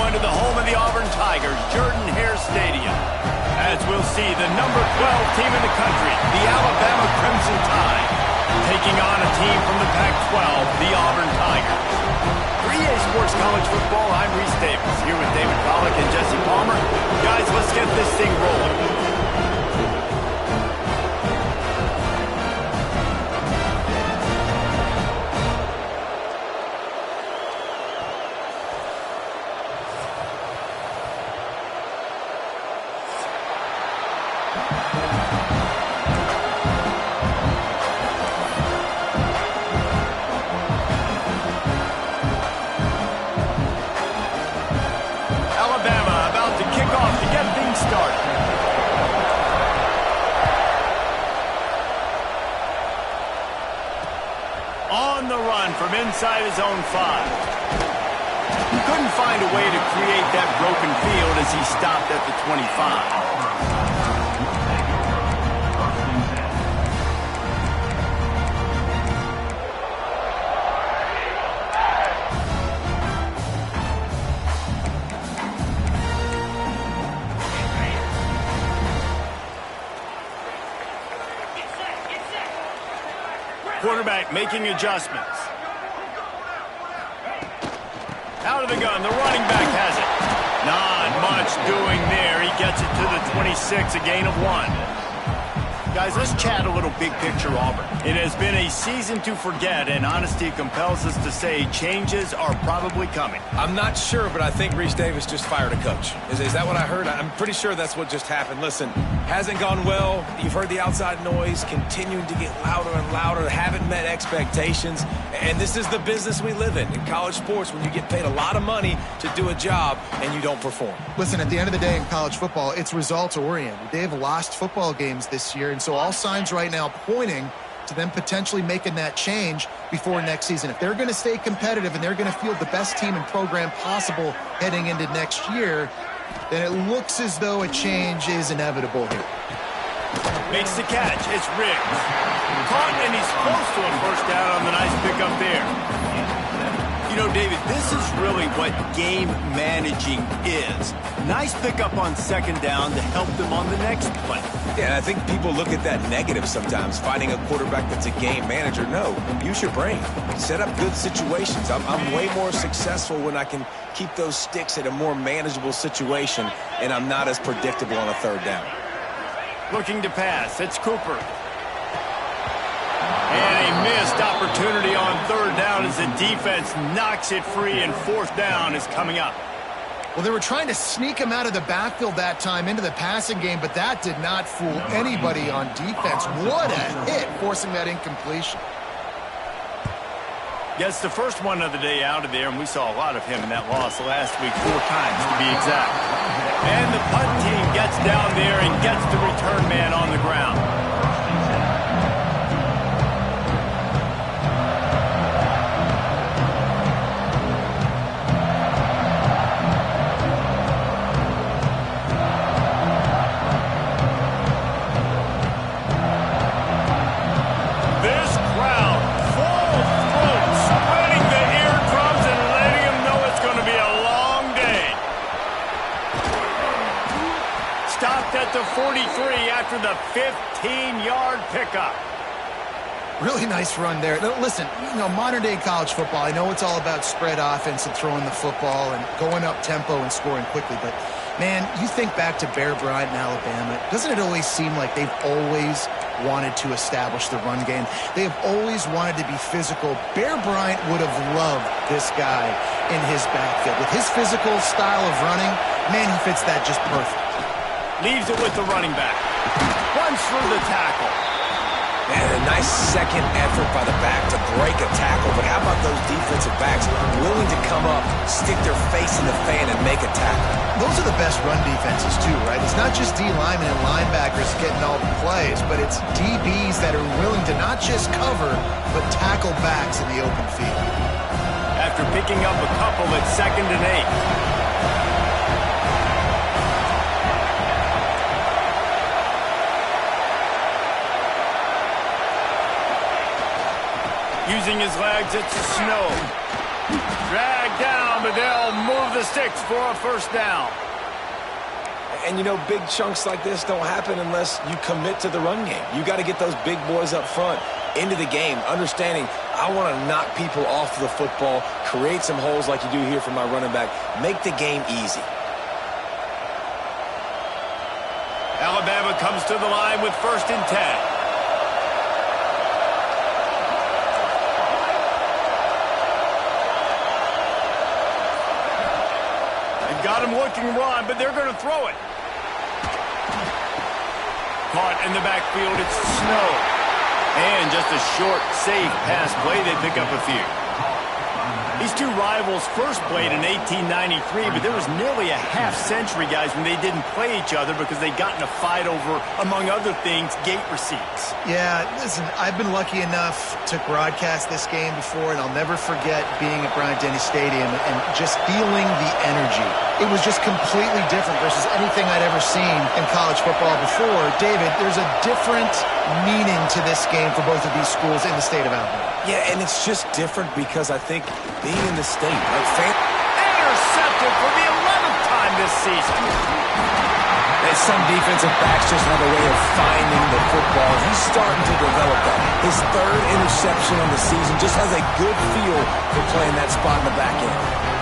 going to the home of the Auburn Tigers, Jordan-Hare Stadium. As we'll see, the number 12 team in the country, the Alabama Crimson Tide, taking on a team from the Pac-12, the Auburn Tigers. For EA Sports College Football, I'm Reese Davis, here with David Pollack and Jesse Palmer. Guys, let's get this thing rolling. On the run from inside his own 5. He couldn't find a way to create that broken field as he stopped at the 25. Quarterback making adjustments. Out of the gun, the running back has it. Not much doing there. He gets it to the 26, a gain of 1. Guys, let's chat a little big picture Auburn. It has been a season to forget, and honesty compels us to say changes are probably coming. I'm not sure, but I think Reese Davis just fired a coach. Is that what I heard? I'm pretty sure that's what just happened. Listen, hasn't gone well. You've heard the outside noise continuing to get louder and louder. Haven't met expectations. And this is the business we live in college sports, when you get paid a lot of money to do a job and you don't perform. Listen, at the end of the day in college football, it's results-oriented. They've lost football games this year, and so all signs right now pointing to them potentially making that change before next season. If they're going to stay competitive and they're going to field the best team and program possible heading into next year, then it looks as though a change is inevitable here. Makes the catch. It's Riggs. Caught, and he's close to a first down on the nice pickup there. You know, David, this is really what game managing is. Nice pickup on second down to help them on the next play. Yeah, and I think people look at that negative sometimes, finding a quarterback that's a game manager. No, use your brain. Set up good situations. I'm way more successful when I can keep those sticks at a more manageable situation, and I'm not as predictable on a third down. Looking to pass. It's Cooper. And a missed opportunity on third down as the defense knocks it free, and fourth down is coming up. Well, they were trying to sneak him out of the backfield that time into the passing game, but that did not fool anybody on defense. What a hit, forcing that incompletion. Gets the first one of the day out of there, and we saw a lot of him in that loss last week, 4 times to be exact. And the punt team gets down there and gets the return man on the ground. At the 43 after the 15-yard pickup. Really nice run there. Listen, you know, modern-day college football, I know it's all about spread offense and throwing the football and going up tempo and scoring quickly, but, man, you think back to Bear Bryant in Alabama, doesn't it always seem like they've always wanted to establish the run game? They have always wanted to be physical. Bear Bryant would have loved this guy in his backfield. With his physical style of running, man, he fits that just perfect. Leaves it with the running back. Runs through the tackle. And a nice second effort by the back to break a tackle. But how about those defensive backs willing to come up, stick their face in the fan, and make a tackle? Those are the best run defenses, too, right? It's not just D linemen and linebackers getting all the plays, but it's DBs that are willing to not just cover, but tackle backs in the open field. After picking up a couple at 2nd and 8. Using his legs, it's a Snow. Dragged down, but they'll move the sticks for a first down. And, you know, big chunks like this don't happen unless you commit to the run game. You got to get those big boys up front into the game, understanding I want to knock people off the football, create some holes like you do here for my running back, make the game easy. Alabama comes to the line with 1st and 10. Got him looking run, but they're going to throw it. Caught in the backfield, it's Snow. And just a short, safe pass play, they pick up a few. These two rivals first played in 1893, but there was nearly a half-century, guys, when they didn't play each other because they got in a fight over, among other things, gate receipts. Yeah, listen, I've been lucky enough to broadcast this game before, and I'll never forget being at Bryant-Denny Stadium and just feeling the energy. It was just completely different versus anything I'd ever seen in college football before. David, there's a different meaning to this game for both of these schools in the state of Alabama. Yeah, and it's just different because I think being in the state, like intercepted for the 11th time this season. And some defensive backs just have a way of finding the football. He's starting to develop that. His 3rd interception on the season just has a good feel for playing that spot in the back end.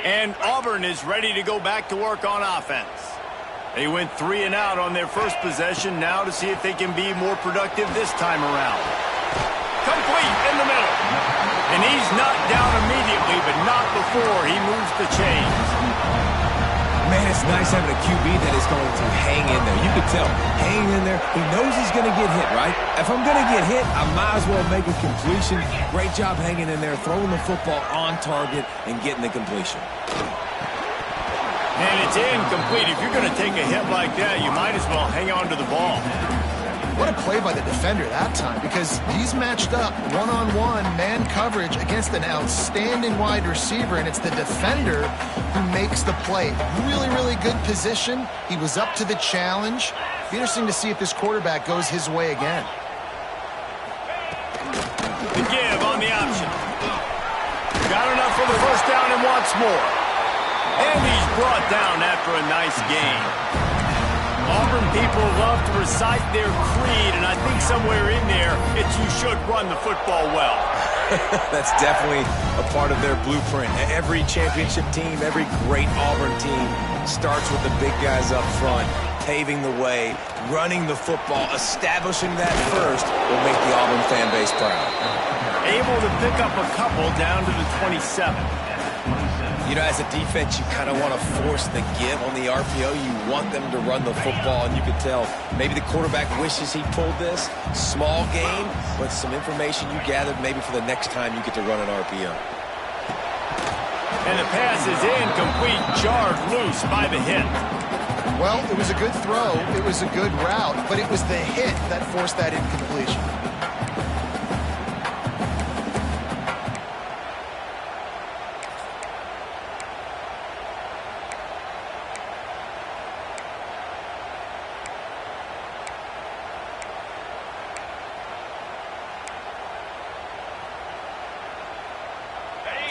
And Auburn is ready to go back to work on offense. They went 3 and out on their first possession, now to see if they can be more productive this time around. Complete in the middle. And he's not down immediately, but not before he moves the chains. Man, it's nice having a QB that is going to hang in there. You can tell, hanging in there, he knows he's going to get hit, right? If I'm going to get hit, I might as well make a completion. Great job hanging in there, throwing the football on target and getting the completion. And it's incomplete. If you're going to take a hit like that, you might as well hang on to the ball. What a play by the defender that time, because he's matched up one-on-one man coverage against an outstanding wide receiver, and it's the defender who makes the play. Really, really good position. He was up to the challenge. Be interesting to see if this quarterback goes his way again. The give on the option. Got enough for the first down and wants more. And he's brought down after a nice gain. Auburn people love to recite their creed, and I think somewhere in there, it's you should run the football well. That's definitely a part of their blueprint. Every championship team, every great Auburn team starts with the big guys up front, paving the way, running the football, establishing that first will make the Auburn fan base proud. Able to pick up a couple down to the 27. You know, as a defense, you kind of want to force the give on the RPO. You want them to run the football, and you can tell maybe the quarterback wishes he pulled this. Small game, but some information you gathered maybe for the next time you get to run an RPO. And the pass is incomplete, jarred loose by the hit. Well, it was a good throw. It was a good route, but it was the hit that forced that incompletion.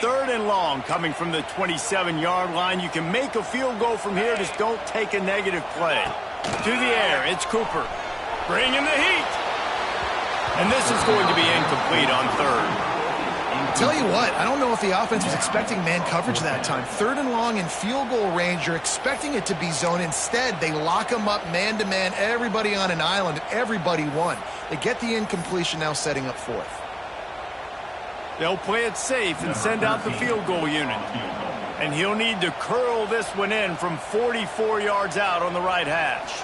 Third and long coming from the 27-yard line. You can make a field goal from here, just don't take a negative play. To the air, it's Cooper. Bringing the heat. And this is going to be incomplete on third. Tell you what, I don't know if the offense was expecting man coverage that time. Third and long in field goal range, you're expecting it to be zone. Instead, they lock them up man-to-man, everybody on an island, and everybody won. They get the incompletion, now setting up fourth. They'll play it safe and send out the field goal unit. And he'll need to curl this one in from 44 yards out on the right hash.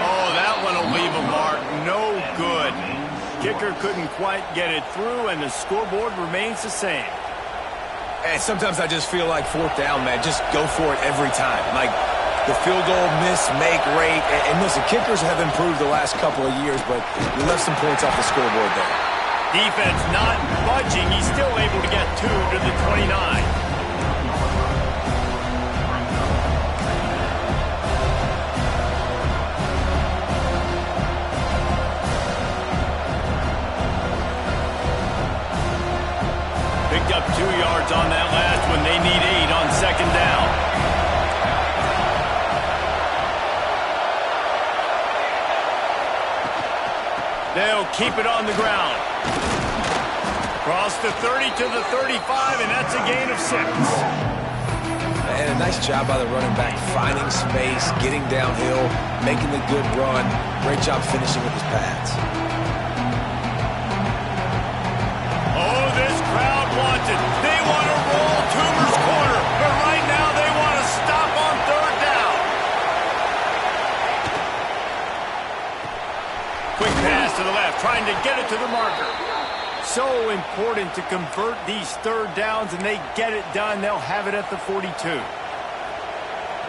Oh, that one will leave a mark. No good. Kicker couldn't quite get it through, and the scoreboard remains the same. And sometimes I just feel like fourth down, man, just go for it every time. Like the field goal miss-make rate. And listen, kickers have improved the last couple of years, but you left some points off the scoreboard there. Defense not budging. He's still able to get 2 to the 29. Picked up 2 yards on that last one. They need 8 on second down. They'll keep it on the ground. Cross the 30 to the 35, and that's a gain of 6. And a nice job by the running back, finding space, getting downhill, making the good run. Great job finishing with his pads. Oh, this crowd wants it. They want to roll Toomer's corner, but right now they want to stop on third down. Quick pass to the left, trying to get it to the marker. So important to convert these third downs, and they get it done. They'll have it at the 42.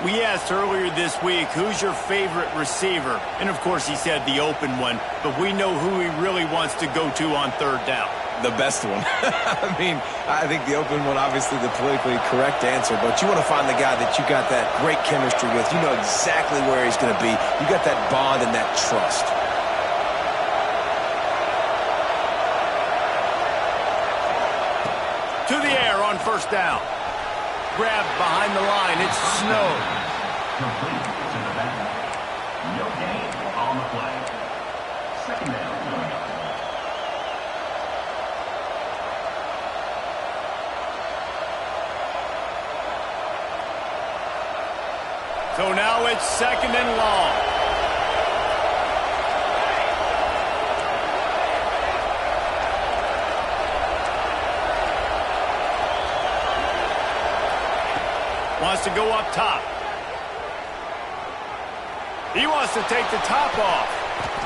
We asked earlier this week, who's your favorite receiver? And, of course, he said the open one, but we know who he really wants to go to on third down. The best one. I mean, I think the open one, obviously the politically correct answer, but you want to find the guy that you got that great chemistry with. You know exactly where he's going to be. You got that bond and that trust. To the air on first down. Grab behind the line. It's Snow. Complete to the back. No gain on the play. Second down. So now it's second and long. Wants to go up top. He wants to take the top off.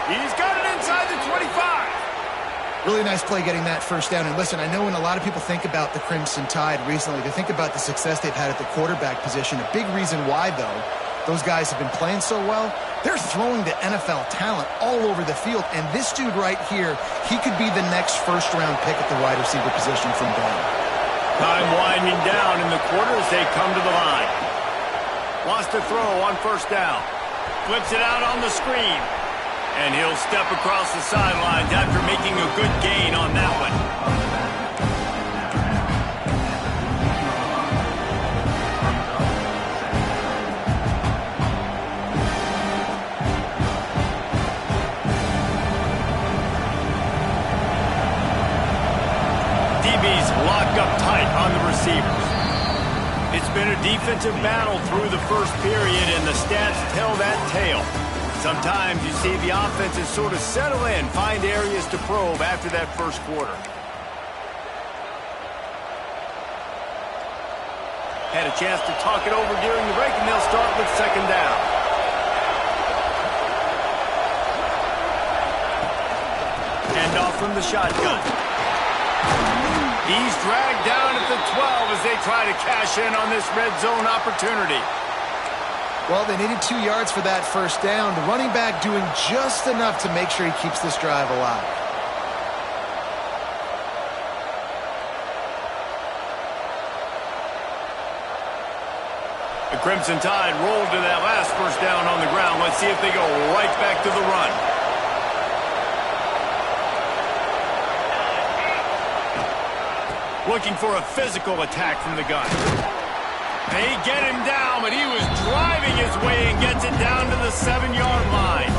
He's got it inside the 25. Really nice play getting that first down. And listen, I know when a lot of people think about the Crimson Tide recently, they think about the success they've had at the quarterback position. A big reason why, though, those guys have been playing so well, they're throwing the NFL talent all over the field. And this dude right here, he could be the next first-round pick at the wide receiver position from Bama. Time winding down in the quarter as they come to the line. Wants to throw on first down. Flips it out on the screen. And he'll step across the sidelines after making a good gain on that one. DB's locked up tight on the receivers. It's been a defensive battle through the first period, and the stats tell that tale. Sometimes you see the offenses sort of settle in, find areas to probe after that first quarter. Had a chance to talk it over during the break, and they'll start with second down. Handoff from the shotgun. He's dragged down at the 12 as they try to cash in on this red zone opportunity. Well, they needed 2 yards for that first down. The running back doing just enough to make sure he keeps this drive alive. The Crimson Tide rolled to that last first down on the ground. Let's see if they go right back to the run. Looking for a physical attack from the gun. They get him down, but he was driving his way and gets it down to the 7-yard line.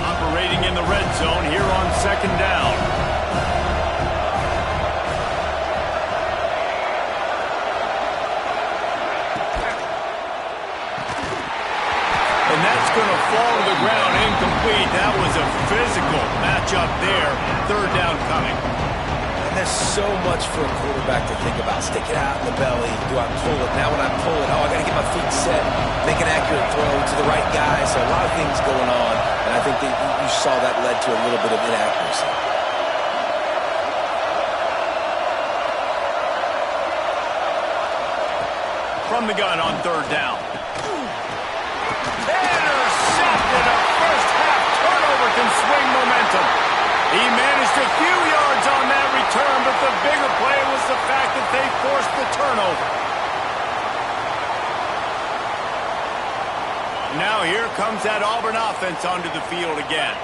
Operating in the red zone here on second down. Going to fall to the ground incomplete. That was a physical matchup there. Third down coming. And That is so much for a quarterback to think about. Stick it out in the belly. Do I pull it? Now when I pull it, oh, I got to get my feet set, make an accurate throw to the right guy. So a lot of things going on, and I think that you saw that led to a little bit of inaccuracy. From the gun on third down. Intercepted. A first-half turnover can swing momentum. He managed a few yards on that return, but the bigger play was the fact that they forced the turnover. Now here comes that Auburn offense onto the field again.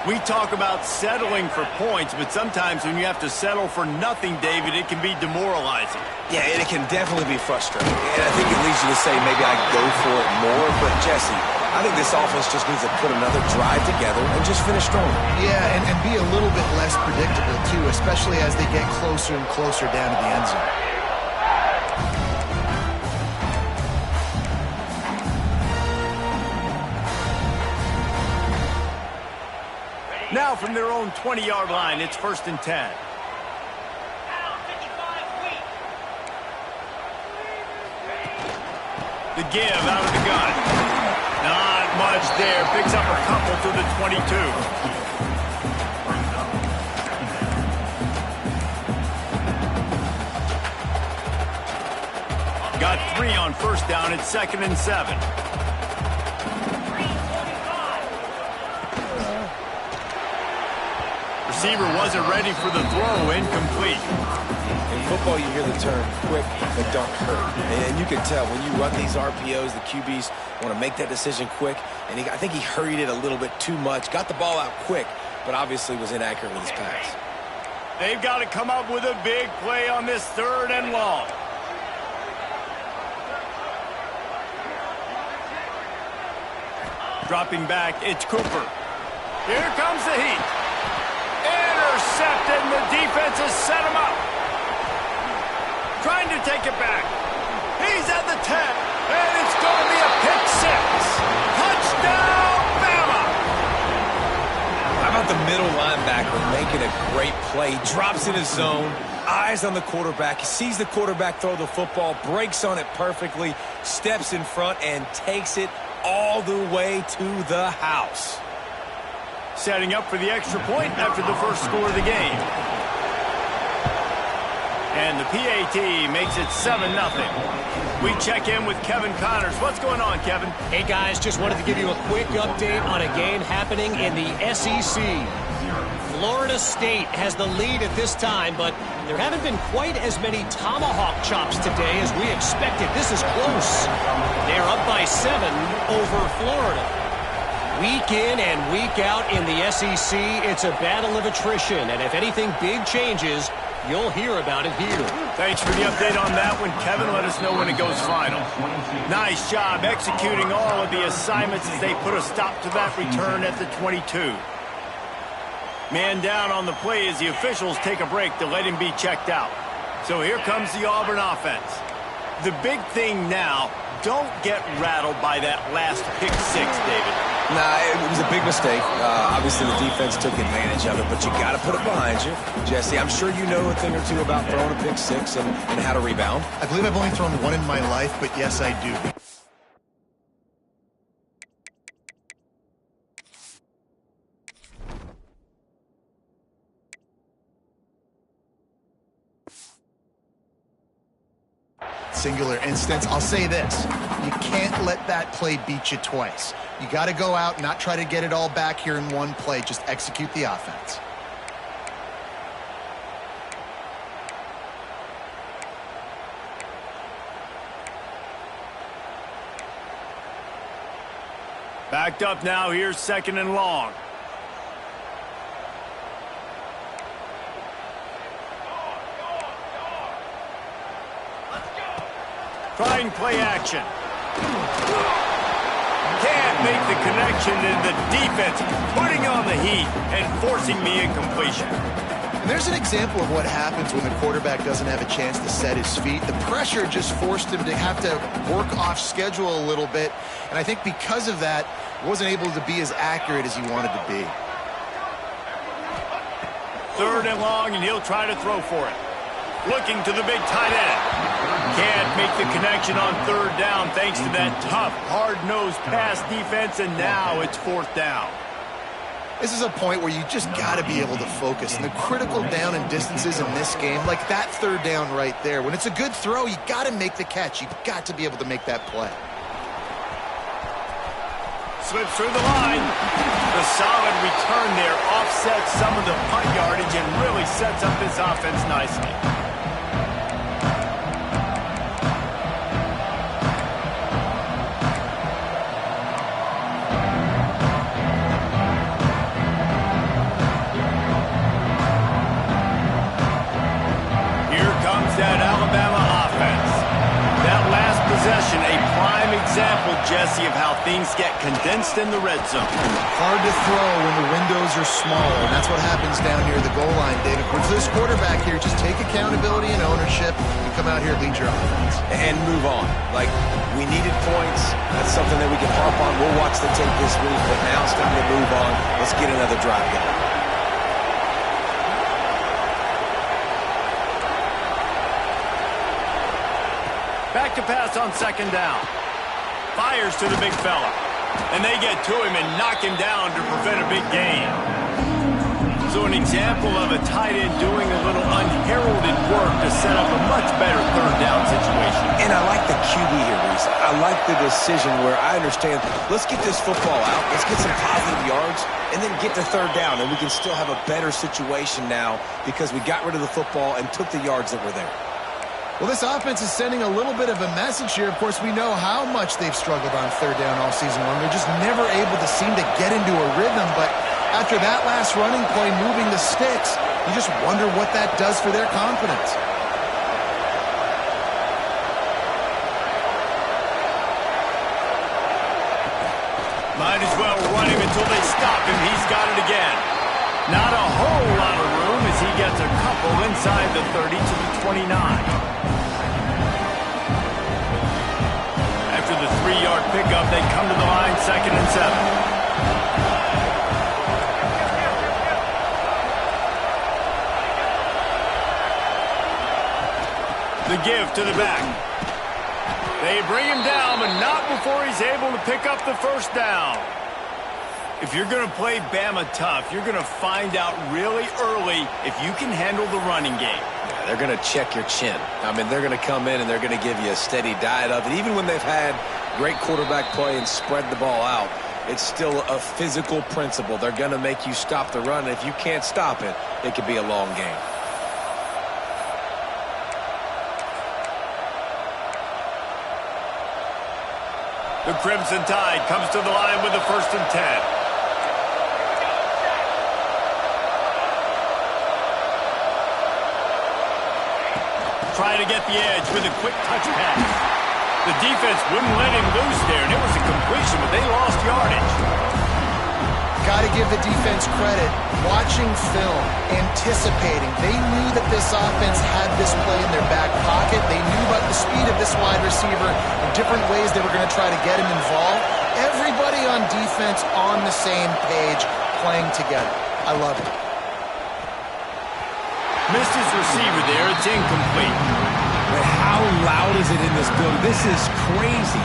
We talk about settling for points, but sometimes when you have to settle for nothing, David, it can be demoralizing. Yeah, and it can definitely be frustrating. And I think it leads you to say maybe I go for it more. But, Jesse, I think this offense just needs to put another drive together and just finish strong. Yeah, and be a little bit less predictable, too, especially as they get closer and closer down to the end zone. Now from their own 20-yard line, it's 1st and 10. The give out of the gun. Not much there. Picks up a couple to the 22. Got 3 on 1st down. It's 2nd and 7. Receiver wasn't ready for the throw. Incomplete. In football, you hear the term quick but don't hurt. And you can tell when you run these RPOs, the QBs want to make that decision quick. And I think he hurried it a little bit too much. Got the ball out quick, but obviously was inaccurate with his pass. They've got to come up with a big play on this 3rd and long. Dropping back, it's Cooper. Here comes the heat. Intercepted, and the defense has set him up. Trying to take it back. He's at the 10, and it's going to be a pick 6. Touchdown, Bama! How about the middle linebacker making a great play? Drops in his zone, eyes on the quarterback. He sees the quarterback throw the football, breaks on it perfectly, steps in front, and takes it all the way to the house. Setting up for the extra point after the first score of the game. And the PAT makes it 7-0. We check in with Kevin Connors. What's going on, Kevin? Hey, guys, just wanted to give you a quick update on a game happening in the SEC. Florida State has the lead at this time, but there haven't been quite as many tomahawk chops today as we expected. This is close. They're up by 7 over Florida. Week in and week out in the SEC, it's a battle of attrition, and if anything big changes, you'll hear about it here. Thanks for the update on that one, Kevin. Let us know when it goes final. Nice job executing all of the assignments as they put a stop to that return at the 22. Man down on the play as the officials take a break to let him be checked out. So here comes the Auburn offense. The big thing now, don't get rattled by that last pick 6, David. Nah, it was a big mistake. Obviously, the defense took advantage of it, but you got to put it behind you. Jesse, I'm sure you know a thing or two about throwing a pick 6 and how to rebound. I believe I've only thrown one in my life, but yes, I do. Singular instance, I'll say this. You can't let that play beat you twice. You got to go out, not try to get it all back here in one play. Just execute the offense. Backed up now, here's 2nd and long. Try and play action. Can't make the connection, and the defense putting on the heat and forcing the incompletion. And there's an example of what happens when the quarterback doesn't have a chance to set his feet. The pressure just forced him to have to work off schedule a little bit, and I think because of that, wasn't able to be as accurate as he wanted to be. 3rd and long, and he'll try to throw for it. Looking to the big tight end. Can't make the connection on 3rd down thanks to that tough, hard-nosed pass defense, and now it's 4th down. This is a point where you just got to be able to focus. And the critical down and distances in this game, like that 3rd down right there, when it's a good throw, you got to make the catch. You've got to be able to make that play. Slips through the line. The solid return there offsets some of the punt yardage and really sets up this offense nicely. Here comes that Alabama offense. That last possession, a prime example, Jesse, of how things get condensed in the red zone. Hard to throw when the windows are small, and that's what happens down near the goal line, David. For this quarterback here, just take accountability and ownership and come out here and lead your offense. And move on. Like, we needed points. That's something that we can harp on. We'll watch the tape this week, but now it's time to move on. Let's get another drive going. Back to pass on 2nd down. Fires to the big fella. And they get to him and knock him down to prevent a big gain. So an example of a tight end doing a little unheralded work to set up a much better 3rd down situation. And I like the QB here, Reese. I like the decision where I understand, let's get this football out, let's get some positive yards, and then get to 3rd down, and we can still have a better situation now because we got rid of the football and took the yards that were there. Well, this offense is sending a little bit of a message here. Of course, we know how much they've struggled on 3rd down all season long. They're just never able to seem to get into a rhythm. But after that last running play, moving the sticks, you just wonder what that does for their confidence. Might as well run him until they stop him. He's got it again. Not a whole lot of room as he gets a couple inside the 30 to the 29. After the 3-yard pickup, they come to the line 2nd and 7. The give to the back. They bring him down, but not before he's able to pick up the 1st down. If you're going to play Bama tough, you're going to find out really early if you can handle the running game. Yeah, they're going to check your chin. I mean, they're going to come in and they're going to give you a steady diet of it. Even when they've had great quarterback play and spread the ball out, it's still a physical principle. They're going to make you stop the run. If you can't stop it, it could be a long game. The Crimson Tide comes to the line with the 1st and 10. Try to get the edge with a quick touch pass. The defense wouldn't let him loose there, and it was a completion, but they lost yardage. Got to give the defense credit. Watching film, anticipating. They knew that this offense had this play in their back pocket. They knew about the speed of this wide receiver and different ways they were going to try to get him involved. Everybody on defense on the same page, playing together. I love it. Missed his receiver there. It's incomplete. But how loud is it in this building? This is crazy.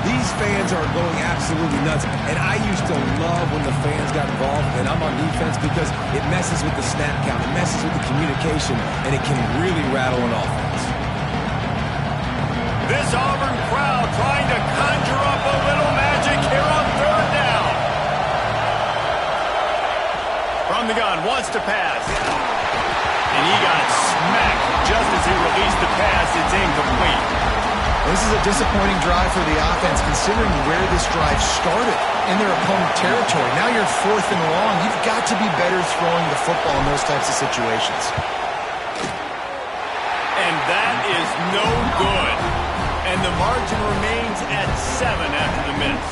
These fans are going absolutely nuts. And I used to love when the fans got involved, and I'm on defense because it messes with the snap count. It messes with the communication, and it can really rattle an offense. This Auburn crowd trying to conjure up a little magic here on 3rd down. From the gun, wants to pass. And he got smacked just as he released the pass. It's incomplete. This is a disappointing drive for the offense, considering where this drive started, in their opponent territory. Now you're 4th and long. You've got to be better throwing the football in those types of situations. And that is no good. And the margin remains at 7 after the miss.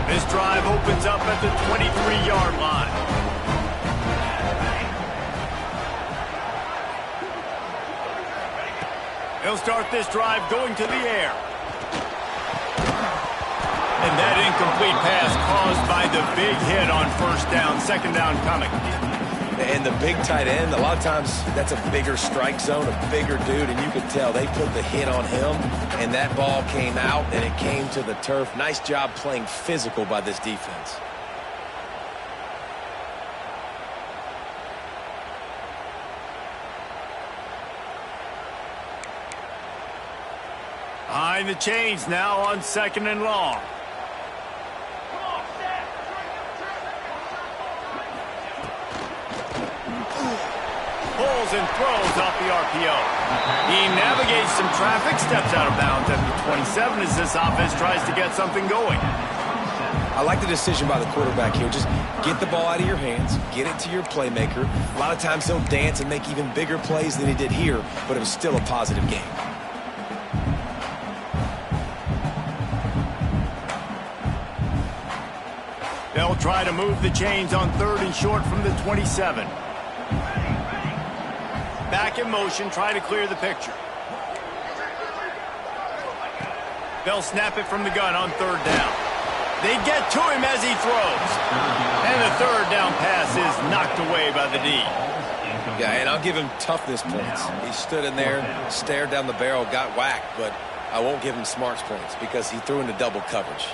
This drive opens up at the 23-yard line. He'll start this drive going to the air. And that incomplete pass caused by the big hit on first down, second down coming. And the big tight end, a lot of times that's a bigger strike zone, a bigger dude, and you could tell they put the hit on him, and that ball came out, and it came to the turf. Nice job playing physical by this defense. Behind the chains now on second and long. Pulls and throws off the RPO. He navigates some traffic, steps out of bounds at the 27 as this offense tries to get something going. I like the decision by the quarterback here. Just get the ball out of your hands, get it to your playmaker. A lot of times he'll dance and make even bigger plays than he did here, but it was still a positive game. They'll try to move the chains on third and short from the 27. Back in motion, try to clear the picture. They'll snap it from the gun on third down. They get to him as he throws. And the third down pass is knocked away by the D. Yeah, and I'll give him toughness points. He stood in there, stared down the barrel, got whacked, but I won't give him smarts points because he threw into double coverage.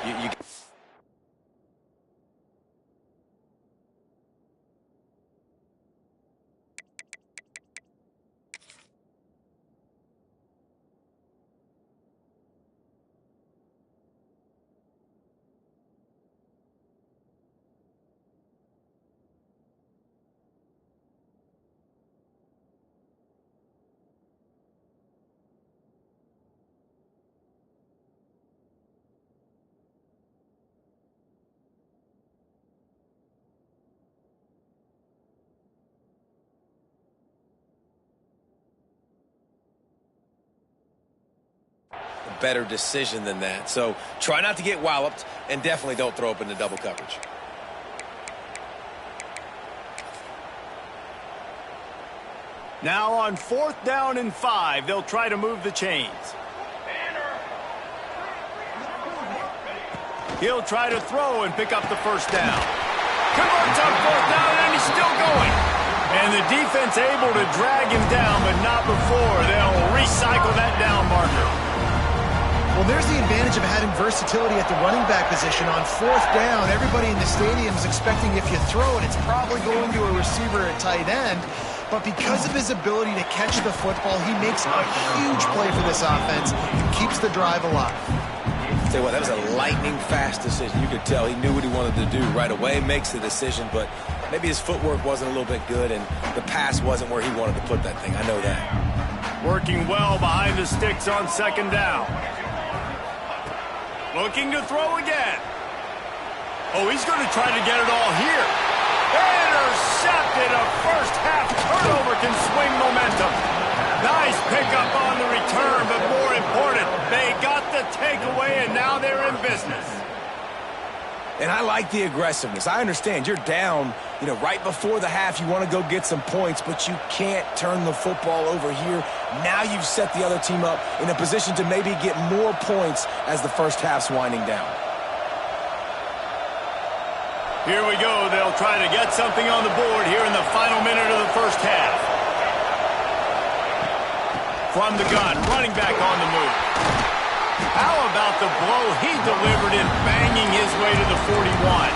Better decision than that. So try not to get walloped and definitely don't throw up into double coverage. Now on fourth down and 5, they'll try to move the chains. He'll try to throw and pick up the first down. Converts on fourth down and he's still going. And the defense able to drag him down, but not before they'll recycle that down marker. Well, there's the advantage of having versatility at the running back position. On fourth down, everybody in the stadium is expecting if you throw it, it's probably going to a receiver at tight end. But because of his ability to catch the football, he makes a huge play for this offense and keeps the drive alive. Tell you what, that was a lightning-fast decision. You could tell he knew what he wanted to do right away, makes the decision, but maybe his footwork wasn't a little bit good, and the pass wasn't where he wanted to put that thing. I know that. Working well behind the sticks on second down. Looking to throw again. Oh, he's going to try to get it all here. Intercepted. A first half turnover can swing momentum. Nice pickup on the return, but more important, they got the takeaway, and now they're in business. And I like the aggressiveness. I understand you're down, right before the half. You want to go get some points, but you can't turn the football over here. Now you've set the other team up in a position to maybe get more points as the first half's winding down. Here we go. They'll try to get something on the board here in the final minute of the first half. From the gun, running back on the move. How about the blow he delivered in banging his way to the 41?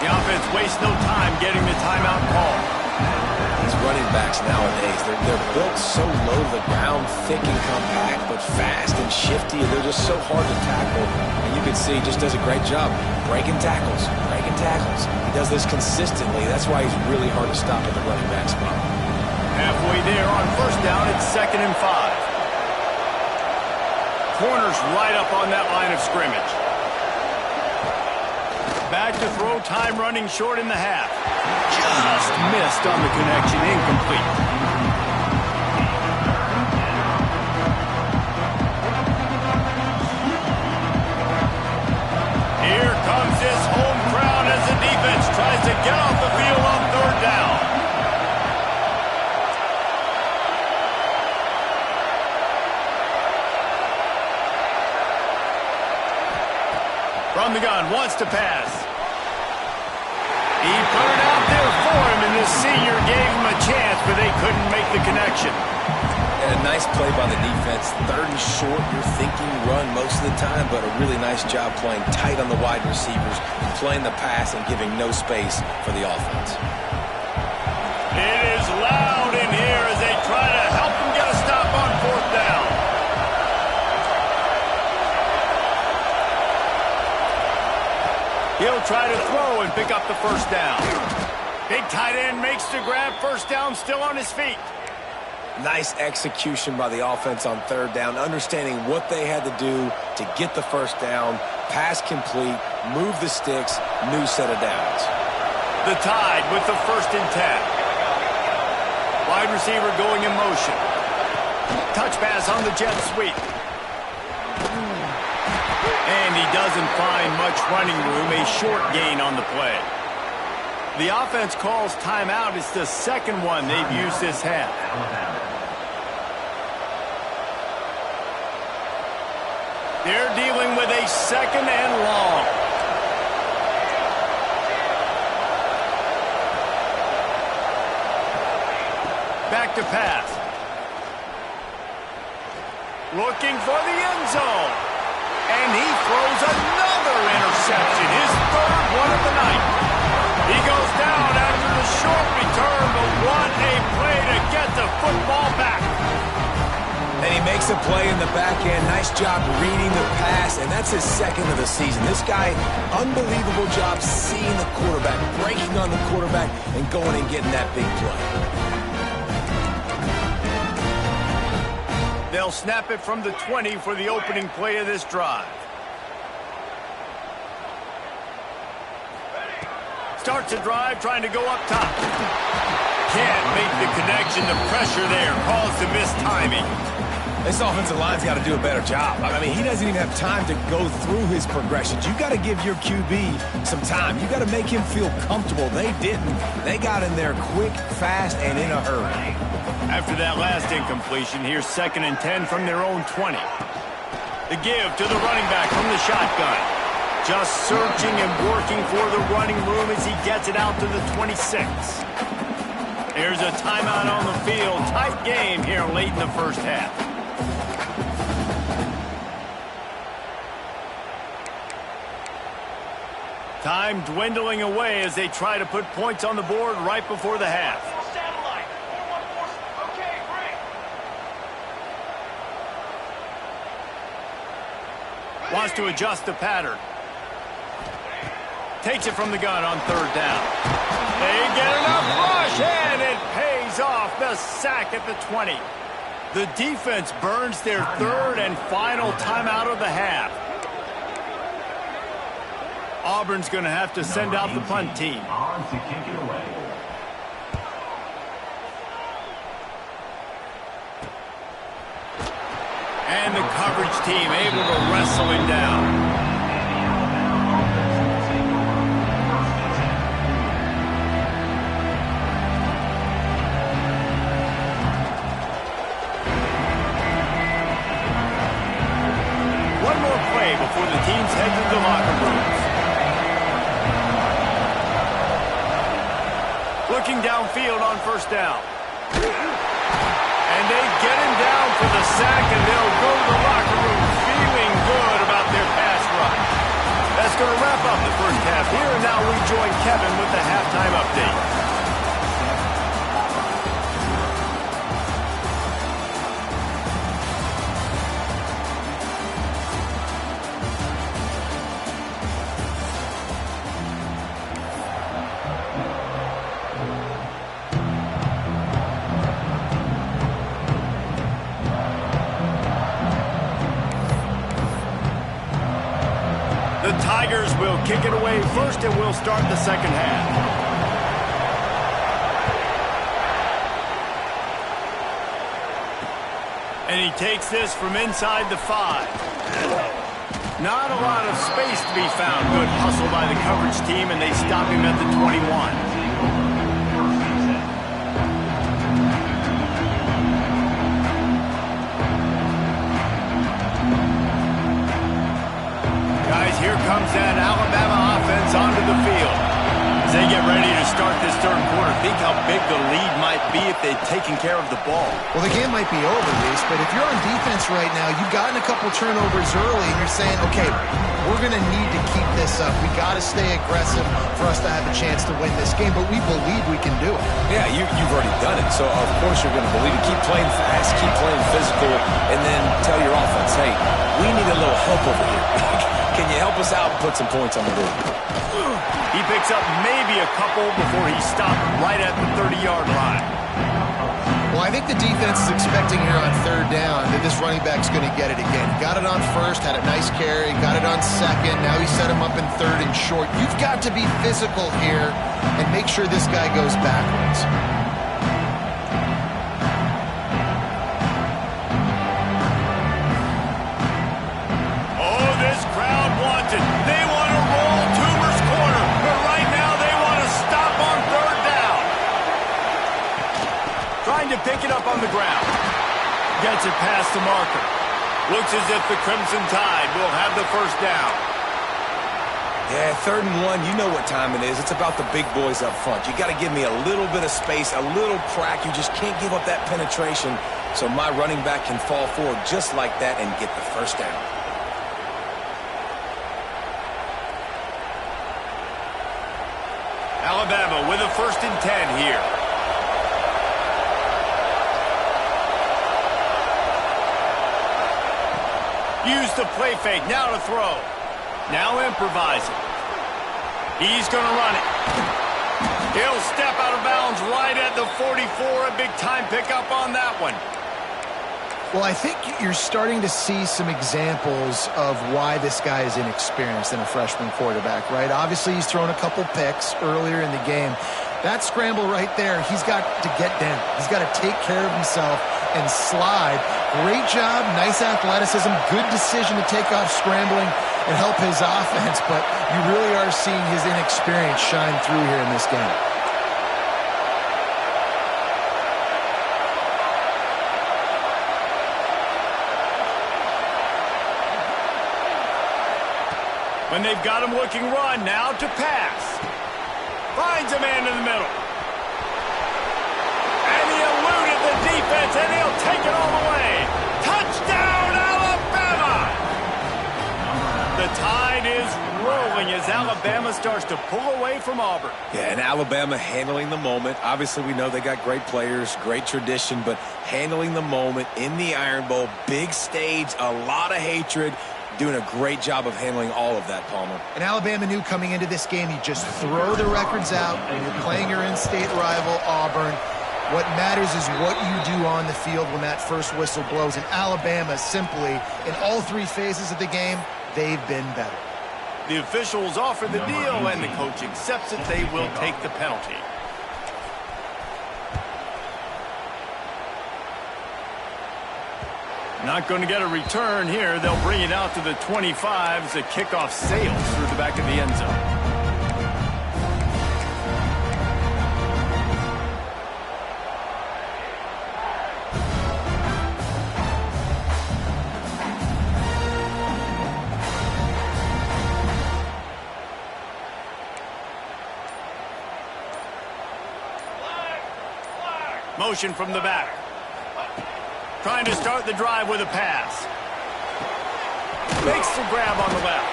The offense wastes no time getting the timeout call. These running backs nowadays, they're built so low to the ground, thick and compact, but fast and shifty, and they're just so hard to tackle. And you can see he just does a great job breaking tackles, breaking tackles. He does this consistently. That's why he's really hard to stop at the running back spot. Halfway there on first down, it's 2nd and 5. Corners right up on that line of scrimmage. Back to throw, time running short in the half. Just missed on the connection, incomplete. Here comes his home crowd as the defense tries to get off the field on third down. from the gun, wants to pass. He put it out there for him, and the senior gave him a chance, but they couldn't make the connection. And a nice play by the defense. 3rd and short, you're thinking run most of the time, but a really nice job playing tight on the wide receivers, playing the pass and giving no space for the offense. It is loud in here as they try to help him get a stop on 4th down. He'll try to throw and pick up the 1st down. Big tight end makes the grab. 1st down, still on his feet. Nice execution by the offense on 3rd down, understanding what they had to do to get the 1st down, pass complete, move the sticks, new set of downs. The Tide with the 1st and 10. Wide receiver going in motion. Touch pass on the jet sweep. And he doesn't find much running room, a short gain on the play. The offense calls timeout. It's the 2nd one they've used this half. They're dealing with a 2nd and long. Back to pass. Looking for the end zone. And he throws another interception, his 3rd one of the night. He goes down after the short return, but what a play to get the football back. And he makes a play in the back end. Nice job reading the pass, and that's his 2nd of the season. This guy, unbelievable job seeing the quarterback, breaking on the quarterback, and going and getting that big play. They'll snap it from the 20 for the opening play of this drive. Starts a drive trying to go up top. Can't make the connection. The pressure there caused the mistiming. This offensive line's got to do a better job. I mean, he doesn't even have time to go through his progressions. You got to give your QB some time. You got to make him feel comfortable. They didn't. They got in there quick, fast, and in a hurry. After that last incompletion, here's 2nd and 10 from their own 20. The give to the running back from the shotgun. Just searching and working for the running room as he gets it out to the 26. Here's a timeout on the field. Tight game here late in the 1st half. Time dwindling away as they try to put points on the board right before the half. Wants to adjust the pattern. Takes it from the gun on 3rd down. They get enough rush, and it pays off. The sack at the 20. The defense burns their 3rd and final timeout of the half. Auburn's going to have to send out the punt team. On to kick it away. And the coverage team able to wrestle him down. One more play before the teams head to the locker rooms. Looking downfield on 1st down. And they get him down for the sack, and they'll go to the locker room feeling good about their pass rush. That's going to wrap up the 1st half here, and now we join Kevin with the halftime update. The Tigers will kick it away first, and we'll start the 2nd half. And he takes this from inside the 5. Not a lot of space to be found. Good hustle by the coverage team, and they stop him at the 21. Here comes that be if they'd taken care of the ball. Well, the game might be over, Reese, but if you're on defense right now, you've gotten a couple turnovers early, and you're saying, okay, we're going to need to keep this up. We got to stay aggressive for us to have a chance to win this game, but we believe we can do it. Yeah, you've already done it, so of course you're going to believe it. Keep playing fast, keep playing physical, and then tell your offense, hey, we need a little help over here. Can you help us out and put some points on the board? He picks up maybe a couple before he stopped right at the 30-yard line. Well, I think the defense is expecting here on third down that this running back's going to get it again. He got it on first, had a nice carry, got it on second. Now he set him up in third and short. You've got to be physical here and make sure this guy goes backwards. Oh, this crowd wants it. They want to roll Toomer's corner, but right now they want to stop on third down. Trying to pick it up on the ground. Gets it past the marker. Looks as if the Crimson Tide will have the first down. Yeah, 3rd and 1, you know what time it is. It's about the big boys up front. You got to give me a little bit of space, a little crack. You just can't give up that penetration so my running back can fall forward just like that and get the first down. Alabama with a 1st and 10 here. Use the play fake, now to throw. Now improvising. He's going to run it. He'll step out of bounds right at the 44. A big-time pickup on that one. Well, I think you're starting to see some examples of why this guy is inexperienced in a freshman quarterback, right? Obviously, he's thrown a couple picks earlier in the game. That scramble right there, he's got to get down. He's got to take care of himself and slide. Great job, nice athleticism, good decision to take off scrambling and help his offense, but you really are seeing his inexperience shine through here in this game. When they've got him looking run, now to pass. Finds a man in the middle. And he eluded the defense, and he'll take it all the way. Touchdown, Alabama! The tide is rolling as Alabama starts to pull away from Auburn. Yeah, and Alabama handling the moment. Obviously, we know they got great players, great tradition, but handling the moment in the Iron Bowl, big stage, a lot of hatred, doing a great job of handling all of that, Palmer. And Alabama knew coming into this game, you just throw the records out and you're playing your in-state rival, Auburn. What matters is what you do on the field when that first whistle blows. And Alabama simply, in all 3 phases of the game, they've been better. The officials offer the deal, and the coach accepts it. They will take the penalty. Not going to get a return here. They'll bring it out to the 25 as the kickoff sails through the back of the end zone. Motion from the back. Trying to start the drive with a pass. Makes the grab on the left.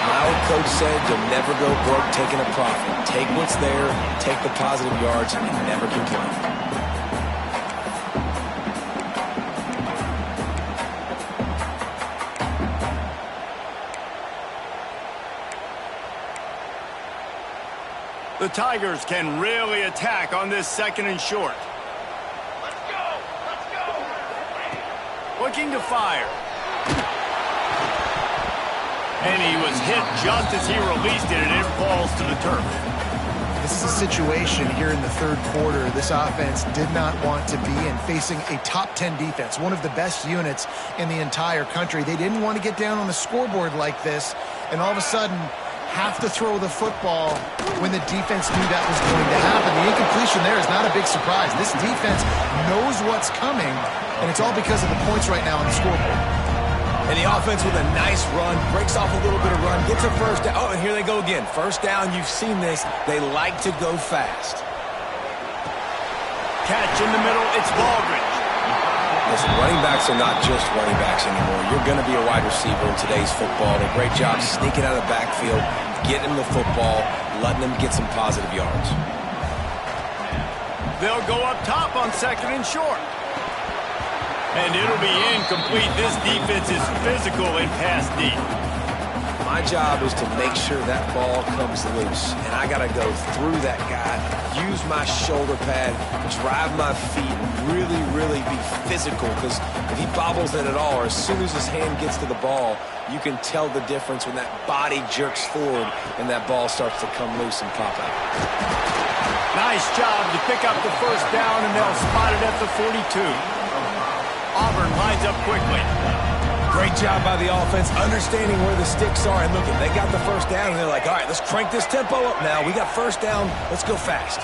My old coach said you'll never go broke taking a profit. Take what's there, take the positive yards, and never complain. The Tigers can really attack on this 2nd and short. Looking to fire. And he was hit just as he released it, and it falls to the turf. This is a situation here in the 3rd quarter this offense did not want to be in, facing a top 10 defense, one of the best units in the entire country. They didn't want to get down on the scoreboard like this, and all of a sudden have to throw the football when the defense knew that was going to happen. The incompletion there is not a big surprise. This defense knows what's coming, and it's all because of the points right now on the scoreboard. And the offense with a nice run, breaks off a little bit of run, gets a first down. Oh, and here they go again. First down, you've seen this. They like to go fast. catch in the middle. It's Baldridge. Listen, running backs are not just running backs anymore. You're going to be a wide receiver in today's football. And a great job sneaking out of the backfield, getting him the football, letting him get some positive yards. They'll go up top on 2nd and short. And it'll be incomplete. This defense is physical in pass deep. My job is to make sure that ball comes loose. And I got to go through that guy, use my shoulder pad, drive my feet, really, really be physical. Because if he bobbles it at all, or as soon as his hand gets to the ball, you can tell the difference when that body jerks forward and that ball starts to come loose and pop out. Nice job to pick up the first down, and they'll spot it at the 42. Auburn lines up quickly. Great job by the offense, understanding where the sticks are. And look, they got the first down, and they're like, all right, let's crank this tempo up now. We got first down. Let's go fast.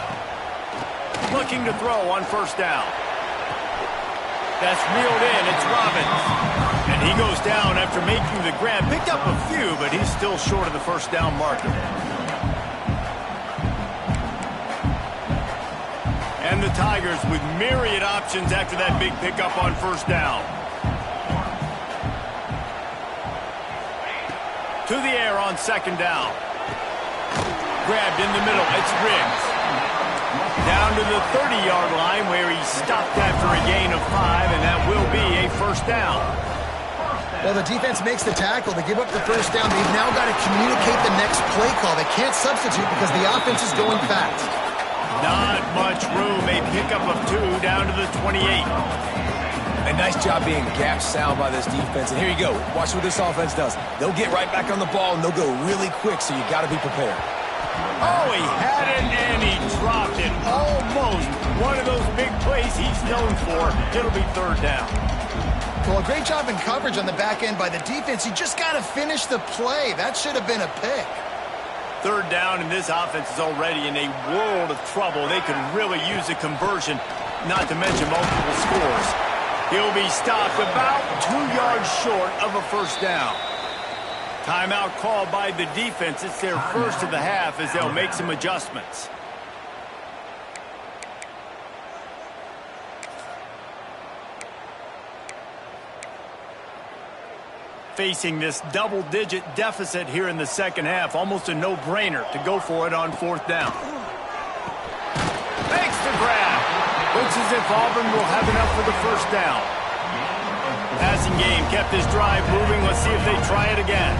Looking to throw on first down. That's reeled in. It's Robbins. And he goes down after making the grab. Picked up a few, but he's still short of the first down marker. And the Tigers with myriad options after that big pickup on first down. To the air on 2nd down. Grabbed in the middle. It's Riggs. Down to the 30-yard line where he stopped after a gain of 5, and that will be a first down. Well, the defense makes the tackle. They give up the first down. They've now got to communicate the next play call. They can't substitute because the offense is going fast. Not much room. A pickup of 2 down to the 28. A nice job being gap sound by this defense. And here you go. Watch what this offense does. They'll get right back on the ball, and they'll go really quick, so you got to be prepared. Oh, he had it, and he dropped it. Almost one of those big plays he's known for. It'll be 3rd down. Well, a great job in coverage on the back end by the defense. You just got to finish the play. That should have been a pick. 3rd down, and this offense is already in a world of trouble. They could really use a conversion, not to mention multiple scores. He'll be stopped about 2 yards short of a first down. Timeout called by the defense. It's their first of the half as they'll make some adjustments. Facing this double-digit deficit here in the second half, almost a no-brainer to go for it on 4th down. Makes the grab. Looks as if Auburn will have enough for the first down. Passing game kept this drive moving. Let's see if they try it again.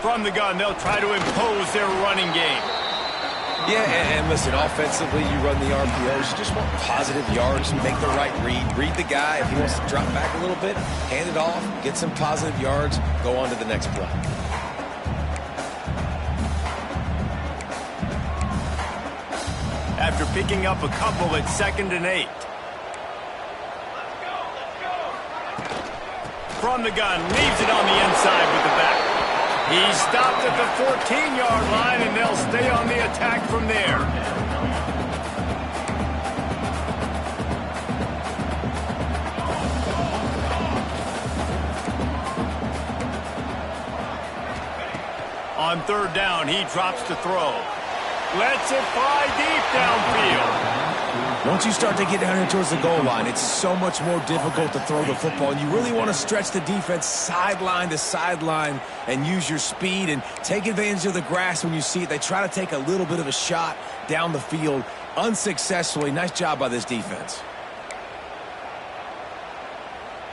From the gun, they'll try to impose their running game. Yeah, and listen, offensively, you run the RPOs. You just want positive yards. Make the right read. Read the guy. If he wants to drop back a little bit, hand it off, get some positive yards, go on to the next play. After picking up a couple at 2nd and 8. From the gun, leaves it on the inside with the back. He stopped at the 14-yard line, and they'll stay on the attack from there. On 3rd down, he drops to throw. Lets it fly deep downfield. Once you start to get down here towards the goal line, it's so much more difficult to throw the football. And you really want to stretch the defense sideline to sideline and use your speed and take advantage of the grass when you see it. They try to take a little bit of a shot down the field unsuccessfully. Nice job by this defense.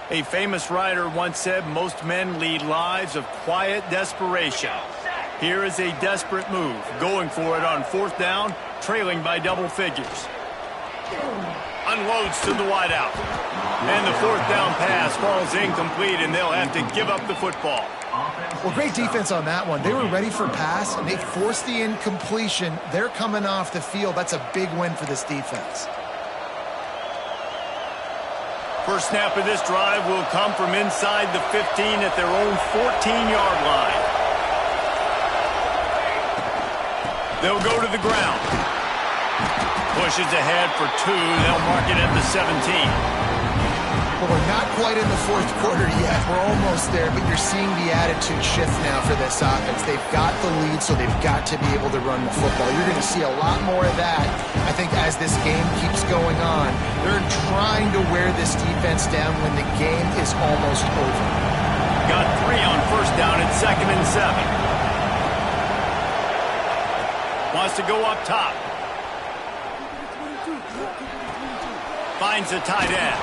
A famous writer once said, most men lead lives of quiet desperation. Here is a desperate move, going for it on 4th down, trailing by double figures. Unloads to the wideout. And the 4th down pass falls incomplete, and they'll have to give up the football. Well, great defense on that one. They were ready for pass, and they forced the incompletion. They're coming off the field. That's a big win for this defense. First snap of this drive will come from inside the 15 at their own 14-yard line. They'll go to the ground. Pushes ahead for 2. They'll mark it at the 17. Well, we're not quite in the fourth quarter yet. We're almost there, but you're seeing the attitude shift now for this offense. They've got the lead, so they've got to be able to run the football. You're going to see a lot more of that, I think, as this game keeps going on. They're trying to wear this defense down when the game is almost over. Got 3 on first down at 2nd and 7. Wants to go up top. Finds the tight end.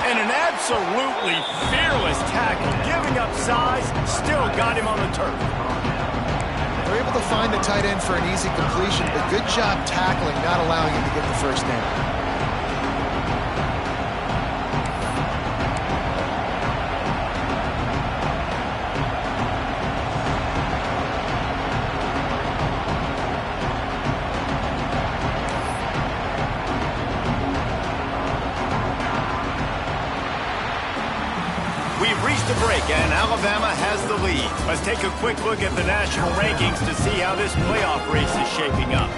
And an absolutely fearless tackle, giving up size, still got him on the turf. They're able to find the tight end for an easy completion, but good job tackling, not allowing him to get the first down. And Alabama has the lead. Let's take a quick look at the national rankings to see how this playoff race is shaping up.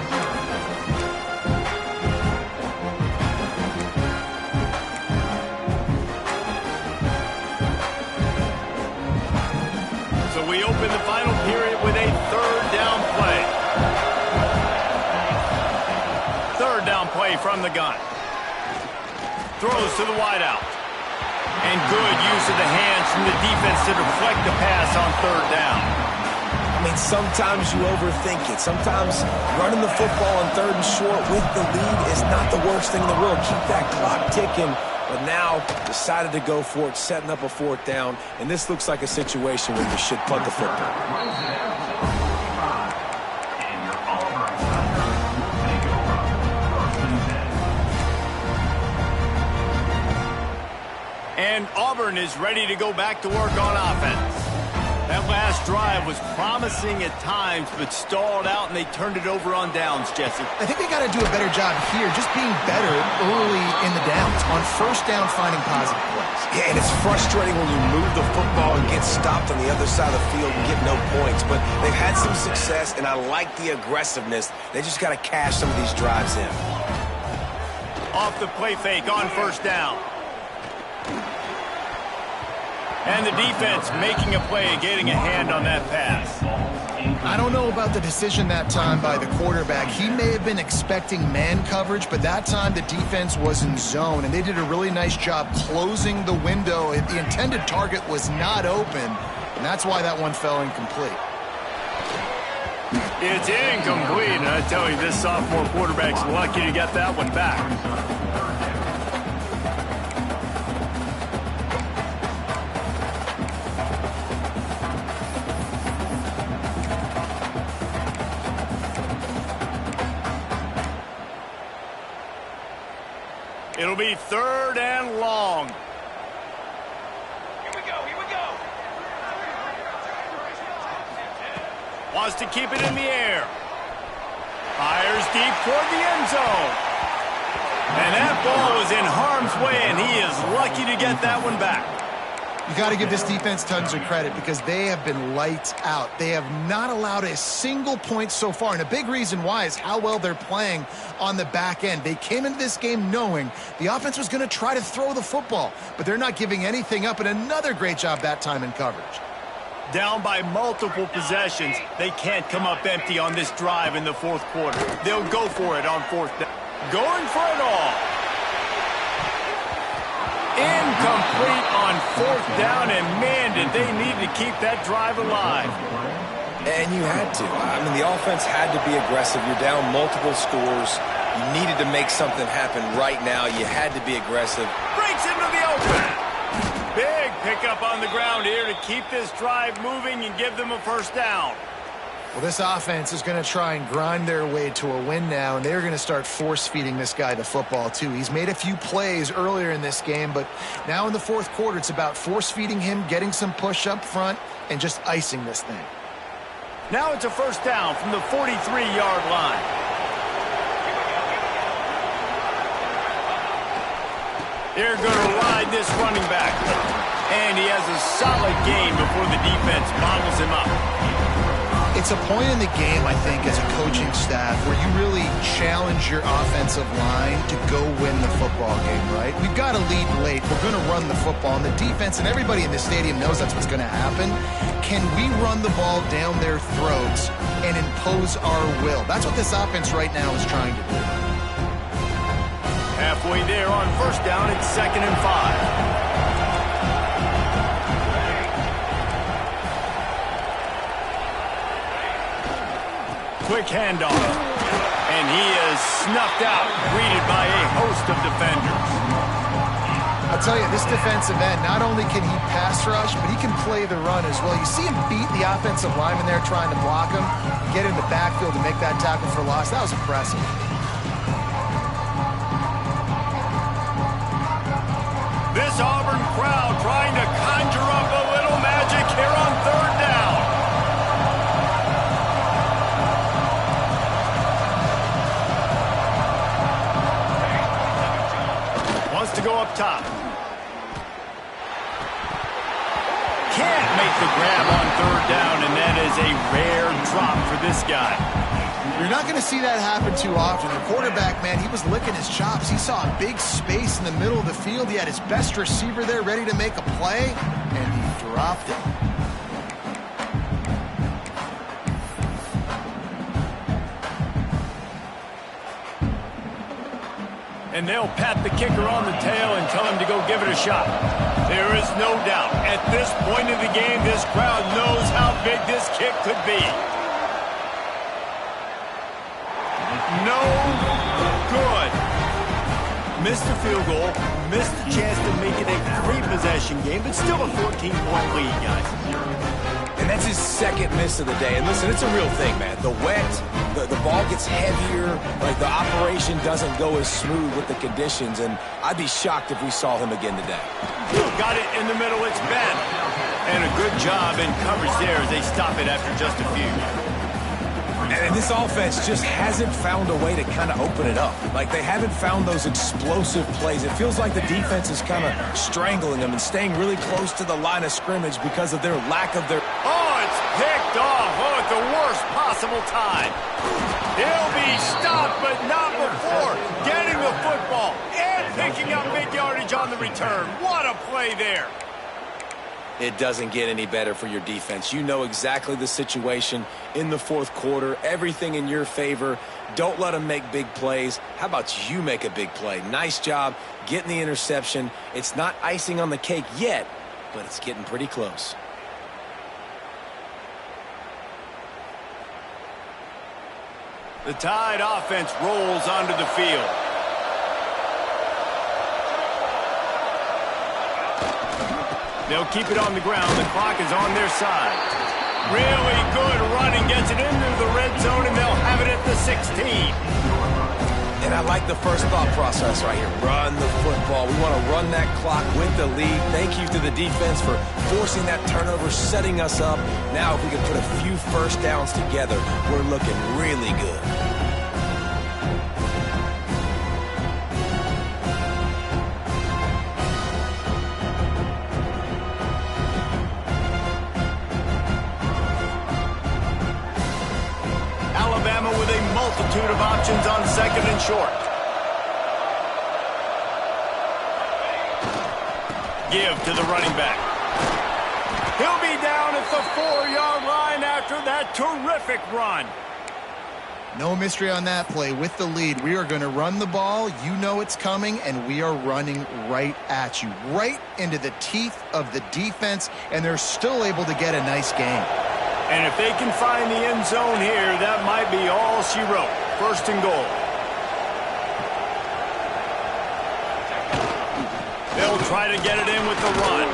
So we open the final period with a third down play. Third down play from the gun. Throws to the wideout. And good use of the hands from the defense to deflect the pass on third down. I mean, sometimes you overthink it. Sometimes running the football on 3rd and short with the lead is not the worst thing in the world. Keep that clock ticking. But now decided to go for it, setting up a 4th down. And this looks like a situation where you should punt the football. And Auburn is ready to go back to work on offense. That last drive was promising at times, but stalled out, and they turned it over on downs, Jesse. I think they got to do a better job here, just being better early in the downs. On first down, finding positive plays. Yeah, and it's frustrating when you move the football and get stopped on the other side of the field and get no points. But they've had some success, and I like the aggressiveness. They just got to cash some of these drives in. Off the play fake on first down. And the defense making a play, getting a hand on that pass. I don't know about the decision that time by the quarterback. He may have been expecting man coverage, but that time the defense was in zone, and they did a really nice job closing the window. The intended target was not open, and that's why that one fell incomplete. It's incomplete, and I tell you, this sophomore quarterback's lucky to get that one back. It'll be 3rd and long. Here we go, here we go. Wants to keep it in the air. Fires deep toward the end zone. And that ball was in harm's way, and he is lucky to get that one back. You got to give this defense tons of credit because they have been lights out. They have not allowed a single point so far, and a big reason why is how well they're playing on the back end. They came into this game knowing the offense was going to try to throw the football, but they're not giving anything up, and another great job that time in coverage. Down by multiple possessions, they can't come up empty on this drive in the 4th quarter. They'll go for it on 4th down. Going for it all. Incomplete on 4th down, and man, did they need to keep that drive alive. And you had to. I mean, the offense had to be aggressive. You're down multiple scores. You needed to make something happen right now. You had to be aggressive. Breaks into the open. Big pickup on the ground here to keep this drive moving and give them a first down. Well, this offense is going to try and grind their way to a win now, and they're going to start force-feeding this guy the football, too. He's made a few plays earlier in this game, but now in the 4th quarter, it's about force-feeding him, getting some push up front, and just icing this thing. Now it's a first down from the 43-yard line. They're going to ride this running back. And he has a solid gain before the defense bottles him up. It's a point in the game, I think, as a coaching staff where you really challenge your offensive line to go win the football game, right? We've got to lead late. We're going to run the football. And the defense and everybody in the stadium knows that's what's going to happen. Can we run the ball down their throats and impose our will? That's what this offense right now is trying to do. Halfway there on first down, it's 2nd and 5. Quick handoff, and he is snuffed out, greeted by a host of defenders. I'll tell you, this defensive end, not only can he pass rush, but he can play the run as well. You see him beat the offensive lineman there trying to block him, get in the backfield to make that tackle for loss. That was impressive. This Auburn crowd trying to conjure up a little magic here on 3rd down. Wants to go up top. Can't make the grab on 3rd down, and that is a rare drop for this guy. You're not going to see that happen too often. The quarterback, man, he was licking his chops. He saw a big space in the middle of the field. He had his best receiver there ready to make a play, and he dropped it. And they'll pat the kicker on the tail and tell him to go give it a shot. There is no doubt, at this point in the game, this crowd knows how big this kick could be. No good. Missed the field goal, missed the chance to make it a 3-possession game, but still a 14-point lead, guys. And that's his 2nd miss of the day. And listen, it's a real thing, man. The wet, the ball gets heavier, like the operation doesn't go as smooth with the conditions, and I'd be shocked if we saw him again today. Got it in the middle, it's Ben. And a good job in coverage there as they stop it after just a few. And this offense just hasn't found a way to kind of open it up. Like, they haven't found those explosive plays. It feels like the defense is kind of strangling them and staying really close to the line of scrimmage because of their lack of their... Oh, it's picked off. Oh, at the worst possible time. He'll be stopped, but not before getting the football and picking up big yardage on the return. What a play there. It doesn't get any better for your defense. You know exactly the situation in the 4th quarter. Everything in your favor. Don't let them make big plays. How about you make a big play? Nice job getting the interception. It's not icing on the cake yet, but it's getting pretty close. The Tide offense rolls onto the field. They'll keep it on the ground. The clock is on their side. Really good running. Gets it into the red zone, and they'll have it at the 16. And I like the first thought process right here. Run the football. We want to run that clock with the lead. Thank you to the defense for forcing that turnover, setting us up. Now, if we can put a few first downs together, we're looking really good. With a multitude of options on 2nd and short. Give to the running back. He'll be down at the 4-yard line after that terrific run. No mystery on that play. With the lead, we are going to run the ball. You know it's coming, and we are running right at you, right into the teeth of the defense, and they're still able to get a nice gain. And if they can find the end zone here, that might be all she wrote. 1st and goal. They'll try to get it in with the run.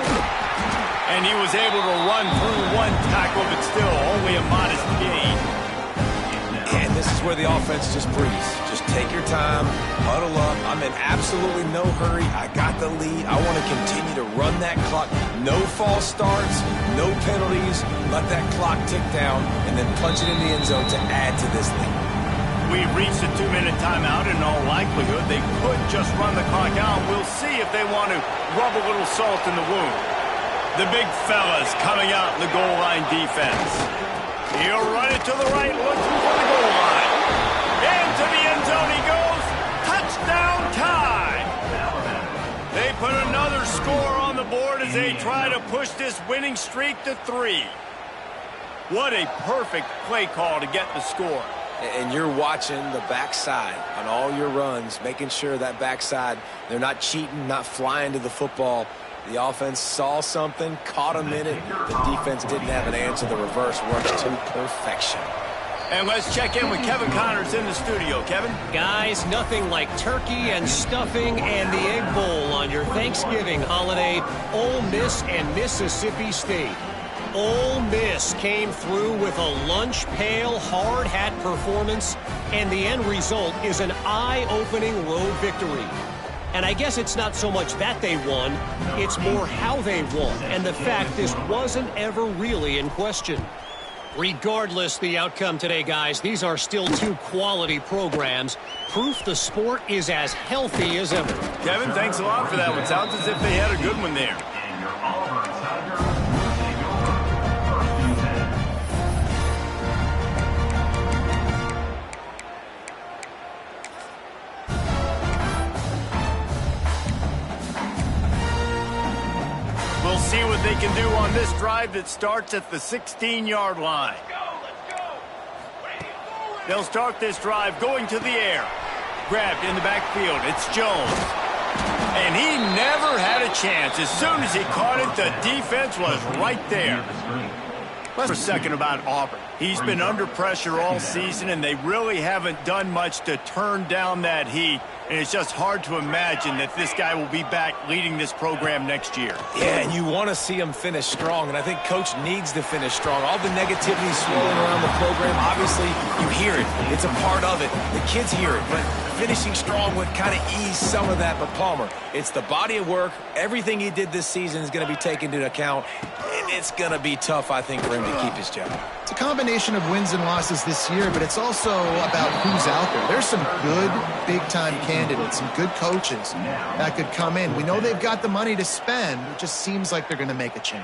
And he was able to run through one tackle, but still only a modest gain. And this is where the offense just breathes. Just take your time, huddle up. I'm in absolutely no hurry. I got the lead. I want to continue to run that clock. No false starts, no penalties. Let that clock tick down and then punch it in the end zone to add to this lead. We've reached a 2-minute timeout. In all likelihood, they could just run the clock out. We'll see if they want to rub a little salt in the wound. The big fellas coming out in the goal line defense. He'll run it to the right, looking for the goal line. Into the end zone he goes. Touchdown tie. They put another score on the board as they try to push this winning streak to 3. What a perfect play call to get the score. And you're watching the backside on all your runs, making sure that backside, they're not cheating, not flying to the football. The offense saw something, caught them in it. The defense didn't have an answer. The reverse worked to perfection. And let's check in with Kevin Connors in the studio. Kevin? Guys, nothing like turkey and stuffing and the Egg Bowl on your Thanksgiving holiday. Ole Miss and Mississippi State. Ole Miss came through with a lunch pail hard hat performance, and the end result is an eye-opening road victory. And I guess it's not so much that they won, it's more how they won, and the fact this wasn't ever really in question. Regardless the outcome today, guys, these are still 2 quality programs. Proof the sport is as healthy as ever. Kevin, thanks a lot for that one. Sounds as if they had a good one there. And your Oliver and Tiger will take over first and 10. We'll see what they can do on this drive that starts at the 16-yard line. They'll start this drive going to the air. Grabbed in the backfield. It's Jones. And he never had a chance. As soon as he caught it, the defense was right there. Let's for a second about Auburn. He's been under pressure all season, and they really haven't done much to turn down that heat. And it's just hard to imagine that this guy will be back leading this program next year. Yeah, and you want to see him finish strong, and I think Coach needs to finish strong. All the negativity swirling around the program, obviously, you hear it. It's a part of it. The kids hear it, but finishing strong would kind of ease some of that. But Palmer, it's the body of work. Everything he did this season is going to be taken into account, and it's going to be tough, I think, for him to keep his job. It's a combination of wins and losses this year, but it's also about who's out there. There's some good big-time candidates, some good coaches that could come in. We know they've got the money to spend. It just seems like they're going to make a change.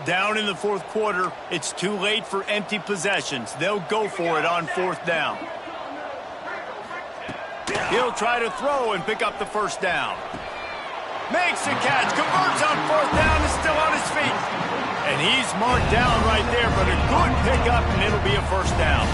Down in the 4th quarter, it's too late for empty possessions. They'll go for it on 4th down. He'll try to throw and pick up the first down. Makes the catch, converts on 4th down, is still on his feet. And he's marked down right there, but a good pickup, and it'll be a first down.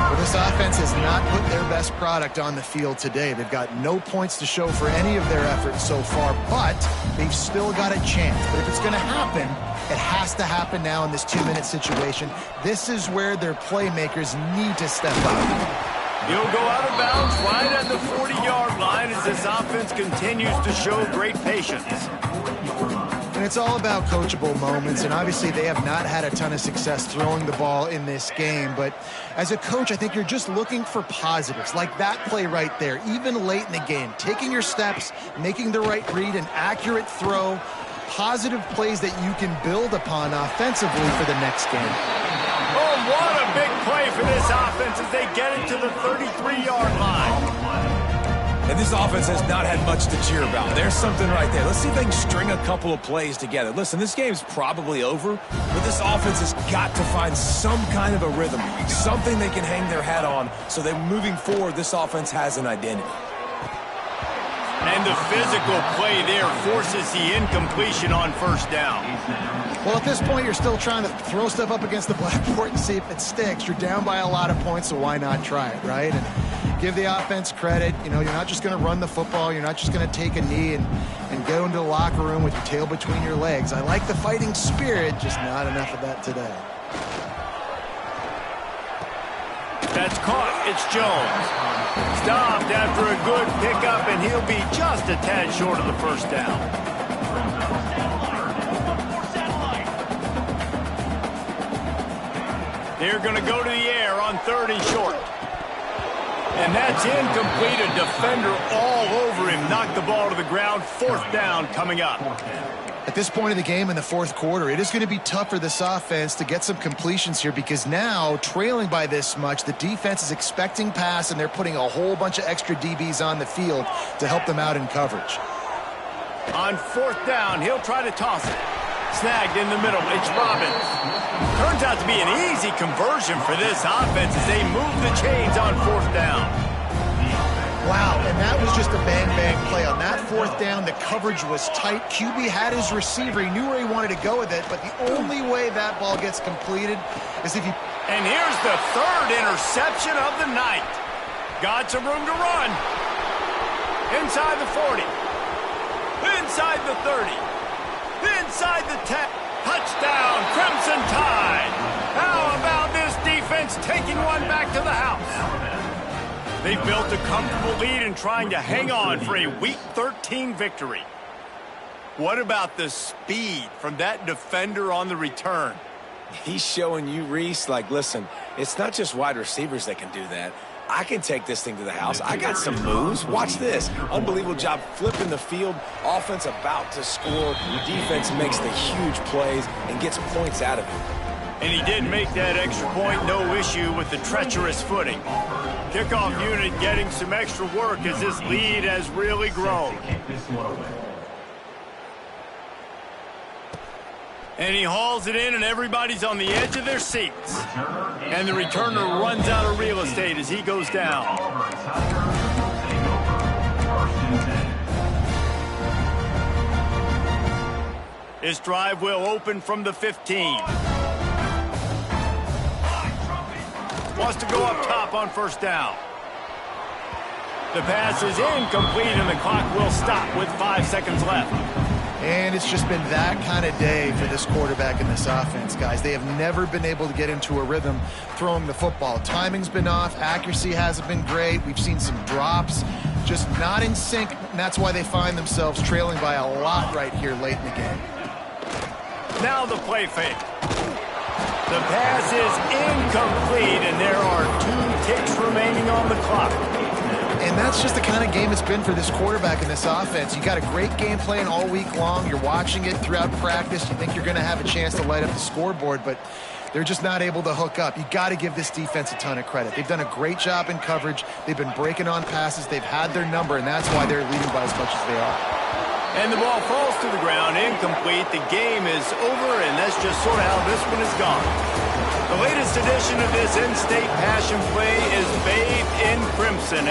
Well, this offense has not put their best product on the field today. They've got no points to show for any of their efforts so far, but they've still got a chance. But if it's going to happen, it has to happen now in this 2-minute situation. This is where their playmakers need to step up. He'll go out of bounds right at the 40-yard line as this offense continues to show great patience. And it's all about coachable moments, and obviously they have not had a ton of success throwing the ball in this game. But as a coach, I think you're just looking for positives, like that play right there, even late in the game. Taking your steps, making the right read, an accurate throw, positive plays that you can build upon offensively for the next game. Oh, what a big play for this offense as they get it to the 33-yard line. And this offense has not had much to cheer about. There's something right there. Let's see if they can string a couple of plays together. Listen, this game's probably over, but this offense has got to find some kind of a rhythm, something they can hang their hat on so that moving forward, this offense has an identity. And the physical play there forces the incompletion on first down. Well, at this point, you're still trying to throw stuff up against the blackboard and see if it sticks. You're down by a lot of points, so why not try it, right? And give the offense credit. You know, you're not just going to run the football. You're not just going to take a knee and go into the locker room with your tail between your legs. I like the fighting spirit, just not enough of that today. That's caught. It's Jones. Stopped after a good pickup, and he'll be just a tad short of the first down. They're going to go to the air on 3rd and short. And that's incomplete. A defender all over him. Knocked the ball to the ground. 4th down coming up. At this point in the game in the 4th quarter, it is going to be tough for this offense to get some completions here because now, trailing by this much, the defense is expecting pass, and they're putting a whole bunch of extra DBs on the field to help them out in coverage. On 4th down, he'll try to toss it. Snagged in the middle. It's Robbins. Turns out to be an easy conversion for this offense as they move the chains on 4th down. Wow, and that was just a bang-bang play. On that 4th down, the coverage was tight. QB had his receiver. He knew where he wanted to go with it, but the only way that ball gets completed is if he... And here's the 3rd interception of the night. Got some room to run. Inside the 40. Inside the 30. Inside the 10. Touchdown, Crimson Tide. How about this defense taking one back to the house? They've built a comfortable lead and trying to hang on for a Week 13 victory. What about the speed from that defender on the return? He's showing you, Reese, like, listen, it's not just wide receivers that can do that. I can take this thing to the house. I got some moves. Watch this. Unbelievable job flipping the field. Offense about to score. Defense makes the huge plays and gets points out of it. And he did make that extra point, no issue with the treacherous footing. Kickoff unit getting some extra work as this lead has really grown. And he hauls it in, and everybody's on the edge of their seats. And the returner runs out of real estate as he goes down. His drive will open from the 15. Wants to go up top on 1st down. The pass is incomplete, and the clock will stop with 5 seconds left. And it's just been that kind of day for this quarterback in this offense, guys. They have never been able to get into a rhythm throwing the football. Timing's been off. Accuracy hasn't been great. We've seen some drops, just not in sync, and that's why they find themselves trailing by a lot right here late in the game. Now the play fake. The pass is incomplete, and there are 2 ticks remaining on the clock. And that's just the kind of game it's been for this quarterback in this offense. You got a great game plan all week long. You're watching it throughout practice. You think you're going to have a chance to light up the scoreboard, but they're just not able to hook up. You got to give this defense a ton of credit. They've done a great job in coverage. They've been breaking on passes. They've had their number, and that's why they're leading by as much as they are. And the ball falls to the ground, incomplete. The game is over, and that's just sort of how this one is gone. The latest edition of this in-state passion play is bathed in crimson.